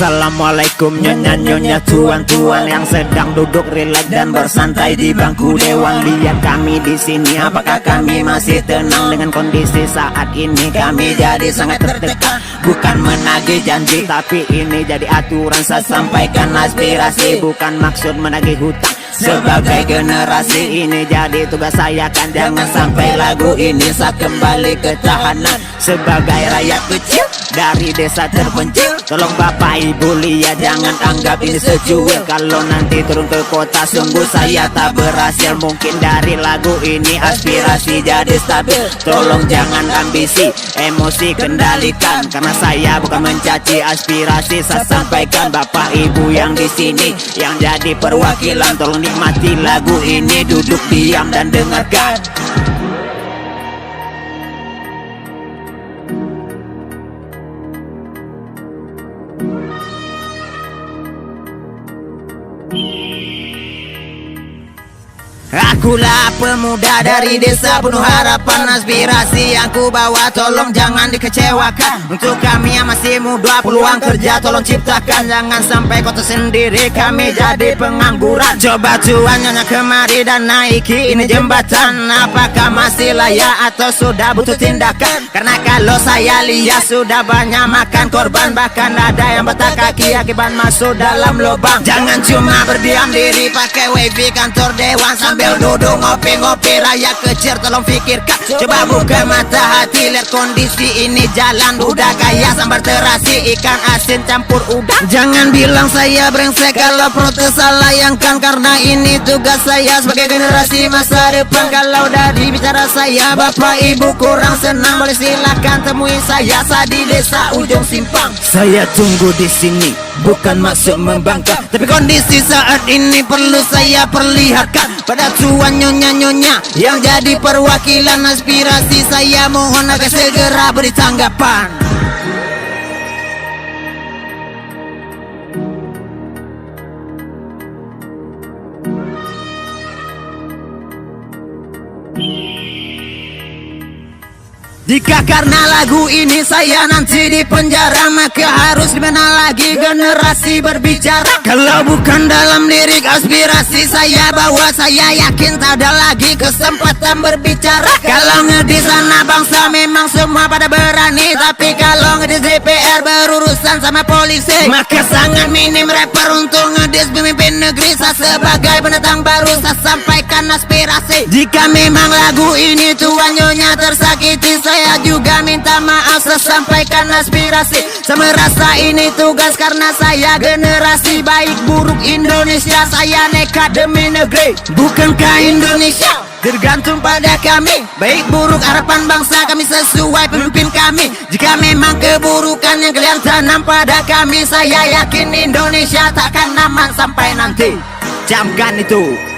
Assalamualaikum nyonya-nyonya, tuan-tuan yang sedang duduk rileks dan bersantai di bangku dewan. Lihat kami di sini, apakah kami masih tenang dengan kondisi saat ini? Kami jadi sangat tertekan, bukan menagih janji, tapi ini jadi aturan. Saya sampaikan aspirasi, bukan maksud menagih hutang. Sebagai generasi ini jadi tugas saya, kan jangan sampai lagu ini saya kembali ke tahanan. Sebagai rakyat kecil dari desa terpencil, tolong bapak ibu lihat, jangan anggap ini secuil. Kalau nanti turun ke kota sungguh saya tak berhasil. Mungkin dari lagu ini aspirasi jadi stabil. Tolong jangan ambisi, emosi kendalikan, karena saya bukan mencaci, aspirasi saya sampaikan. Bapak ibu yang di sini yang jadi perwakilan, tolong nikmati lagu ini, duduk diam dan dengarkan. Akulah pemuda dari desa penuh harapan, aspirasi yang ku bawa tolong jangan dikecewakan. Untuk kami yang masih muda, peluang kerja tolong ciptakan, jangan sampai kota sendiri kami jadi pengangguran. Coba tuan nyonya kemari dan naiki ini jembatan, apakah masih layak atau sudah butuh tindakan? Karena kalau saya lihat sudah banyak makan korban, bahkan ada yang patah kaki akibat masuk dalam lubang. Jangan cuma berdiam diri pakai wifi kantor dewan sambil duduk ngopi-ngopi, rakyat kecil tolong pikirkan. Coba buka mata hati, lihat kondisi ini, jalan udah kayak sambar terasi, ikan asin campur udang. Jangan bilang saya brengsek kalau protes saya layangkan, karena ini tugas saya sebagai generasi masa depan. Kalau dari bicara saya bapak ibu kurang senang, boleh silakan temui saya di desa ujung simpang. Saya tunggu di sini, bukan maksud membangkang, tapi kondisi saat ini perlu saya perlihatkan pada tuan nyonya-nyonya yang jadi perwakilan aspirasi. Saya mohon agar segera beri tanggapan. Jika karena lagu ini saya nanti di penjara, maka harus dimana lagi generasi berbicara? Kalau bukan dalam lirik aspirasi saya bawa, saya yakin tak ada lagi kesempatan berbicara. Kalau ngedis anak bangsa memang semua pada berani, tapi kalau ngedis DPR berurusan sama polisi, maka sangat minim rapper untuk ngedis pemimpin negeri. Saya sebagai pendatang baru saya sampaikan aspirasi. Jika memang lagu ini tuan nyonya tersakiti, saya juga minta maaf, saya sampaikan aspirasi. Saya merasa ini tugas karena saya generasi baik buruk Indonesia. Saya nekat demi negeri, bukankah Indonesia tergantung pada kami? Baik buruk harapan bangsa kami sesuai pemimpin kami. Jika memang keburukan yang kalian tanam pada kami, saya yakin Indonesia takkan aman sampai nanti. Camkan itu.